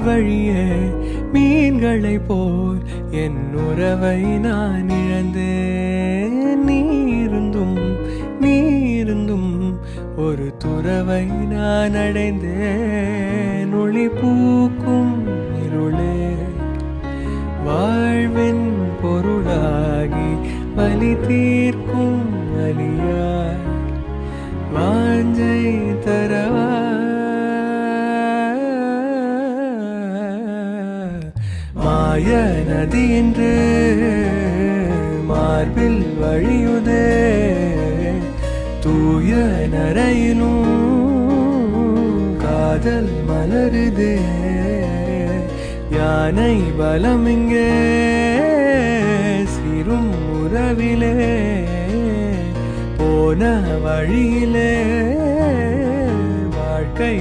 வழியே மீன்களை போல் என் உறவை நான் இழந்தேன். நீ இருந்தும் ஒரு துறவை நான் அடைந்தேன். ஒளி பூக்கும் இருளே வாழ்வின் பொருளாகி வலி தீர்க்கும் வலியாய் வாஞ்சை தரவா. மாய நதி என்று மார்பில் வழியுதே, தூய நரையிலும் காதல் மலருதே. யானை பலம் இங்கே சிறும் உறவிலே, போன வழியிலே வாழ்க்கை